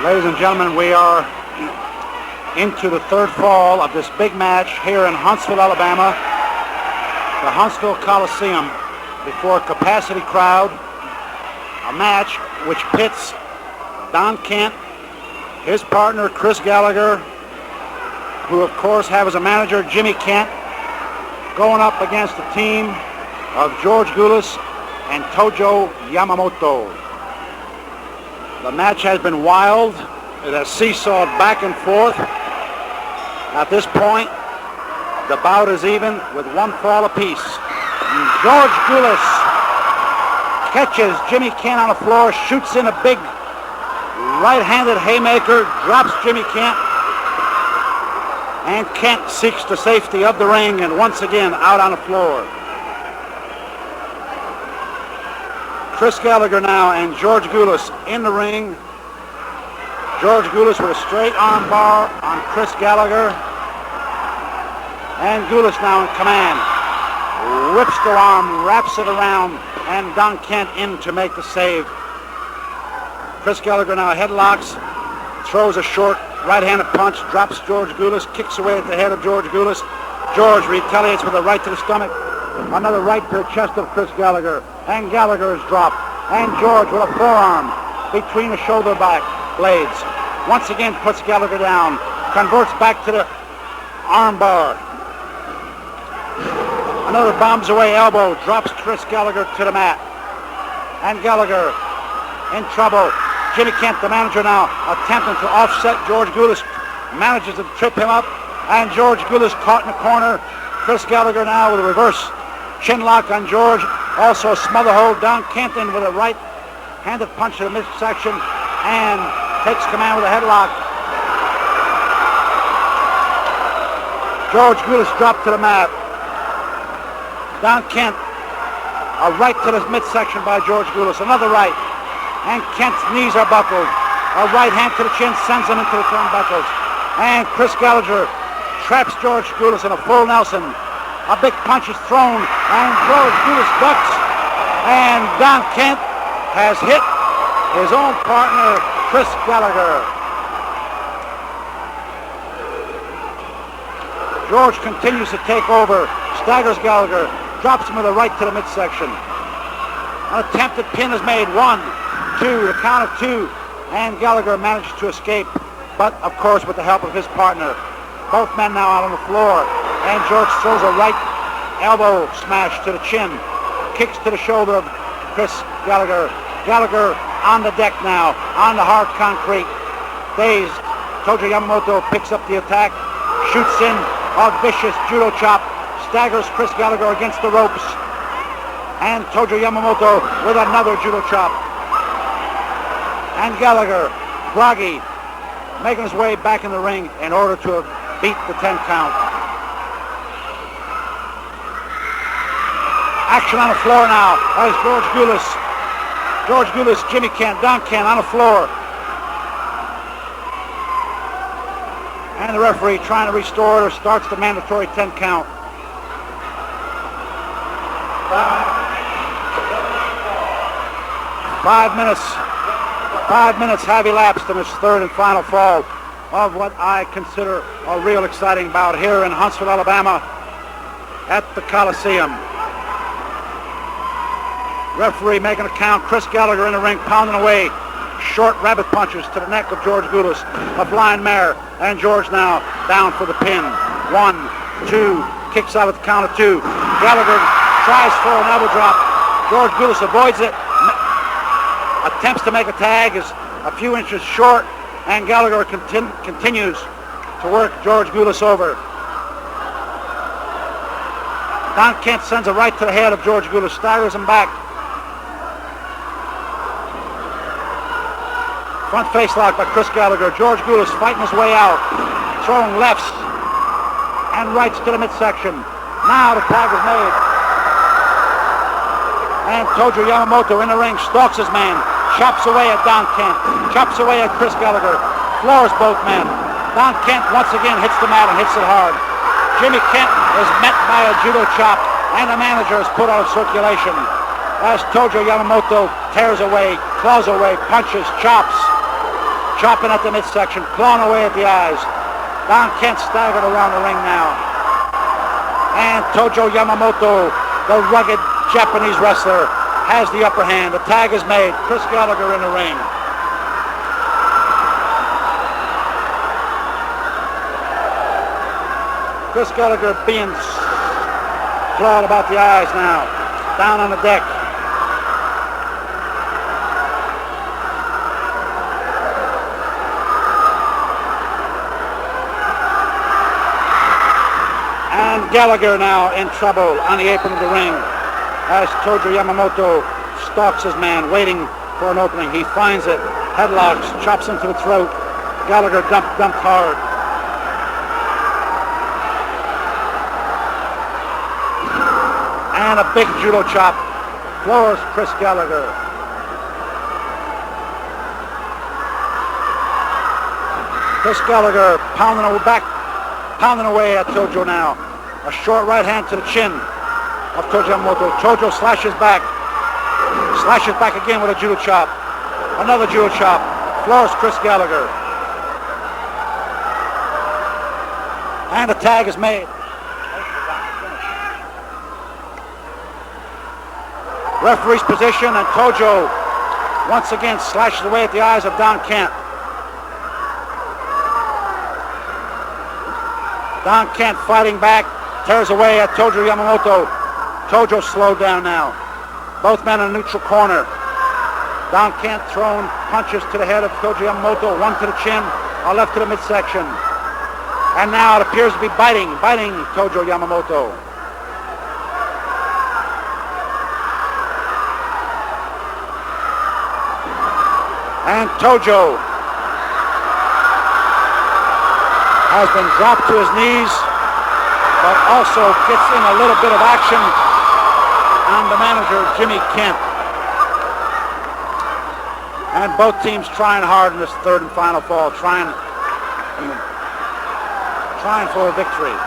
Ladies and gentlemen, we are into the third fall of this big match here in Huntsville, Alabama. The Huntsville Coliseum before a capacity crowd. A match which pits Don Kent, his partner Chris Gallagher, who of course have as a manager Jimmy Kent, going up against the team of George Gulas and Tojo Yamamoto. The match has been wild. It has seesawed back and forth. At this point, the bout is even with one fall apiece. And George Gulas catches Jimmy Kent on the floor, shoots in a big right-handed haymaker, drops Jimmy Kent, and Kent seeks the safety of the ring and once again out on the floor. Chris Gallagher now and George Gulas in the ring. George Gulas with a straight arm bar on Chris Gallagher. And Gulas now in command. Whips the arm, wraps it around, and Don Kent in to make the save. Chris Gallagher now headlocks, throws a short right-handed punch, drops George Gulas, kicks away at the head of George Gulas. George retaliates with a right to the stomach. Another right to the chest of Chris Gallagher. And Gallagher is dropped. And George with a forearm between the shoulder blades. Once again puts Gallagher down. Converts back to the arm bar. Another bombs away elbow. Drops Chris Gallagher to the mat. And Gallagher in trouble. Jimmy Kent, the manager now, attempting to offset George Gulas. Manages to trip him up. And George Gulas caught in the corner. Chris Gallagher now with a reverse chin lock on George. Also a smother hold. Don Kent in with a right-handed punch to the midsection and takes command with a headlock. George Gulas dropped to the mat. Don Kent, a right to the midsection by George Gulas. Another right. And Kent's knees are buckled. A right hand to the chin sends him into the turnbuckles. And Chris Gallagher traps George Gulas in a full Nelson. A big punch is thrown, and George Gulas ducks. And Don Kent has hit his own partner, Chris Gallagher. George continues to take over, staggers Gallagher, drops him with a right to the midsection. An attempted pin is made. 1, 2, the count of 2, and Gallagher manages to escape, but of course with the help of his partner. Both men now out on the floor, and George throws a right elbow smash to the chin, kicks to the shoulder of Chris Gallagher. Gallagher on the deck now, on the hard concrete. Dazed, Tojo Yamamoto picks up the attack, shoots in a vicious judo chop, staggers Chris Gallagher against the ropes, and Tojo Yamamoto with another judo chop. And Gallagher, groggy, making his way back in the ring in order to beat the 10 count. Action on the floor now as George Gulas, Jimmy Kent, Don Kent on the floor. And the referee trying to restore it or starts the mandatory 10 count. 5 minutes have elapsed in this third and final fall of what I consider a real exciting bout here in Huntsville, Alabama at the Coliseum. Referee making a count. Chris Gallagher in the ring, pounding away. Short rabbit punches to the neck of George Gulas. A flying mare. And George now down for the pin. 1, 2, kicks out at the count of 2. Gallagher tries for an elbow drop. George Gulas avoids it. Attempts to make a tag, is a few inches short. And Gallagher continues to work George Gulas over. Don Kent sends a right to the head of George Gulas, staggers him back. Front face lock by Chris Gallagher. George Gulas fighting his way out, throwing lefts and rights to the midsection. Now the tag is made. And Tojo Yamamoto in the ring stalks his man, chops away at Don Kent, chops away at Chris Gallagher, floors both men. Don Kent once again hits the mat and hits it hard. Jimmy Kent is met by a judo chop, and the manager is put out of circulation as Tojo Yamamoto tears away, claws away, punches, chops. chopping at the midsection, clawing away at the eyes. Don Kent staggered around the ring now. And Tojo Yamamoto, the rugged Japanese wrestler, has the upper hand. The tag is made. Chris Gallagher in the ring. Chris Gallagher being clawed about the eyes now. Down on the deck. And Gallagher now in trouble on the apron of the ring as Tojo Yamamoto stalks his man, waiting for an opening. He finds it, headlocks, chops him to the throat. Gallagher dumped hard. And a big judo chop floors Chris Gallagher. Chris Gallagher pounding away at Tojo now. A short right hand to the chin of Tojo Yamamoto. Tojo slashes back again with a judo chop. Another judo chop floors Chris Gallagher. And the tag is made. Referee's position, and Tojo once again slashes away at the eyes of Don Kent. Don Kent fighting back, tears away at Tojo Yamamoto. Tojo slowed down now. Both men in a neutral corner. Don Kent throwing punches to the head of Tojo Yamamoto, one to the chin, a left to the midsection. And now it appears to be biting Tojo Yamamoto. And Tojo has been dropped to his knees, but also gets in a little bit of action on the manager, Jimmy Kent. And both teams trying hard in this third and final fall, trying for a victory.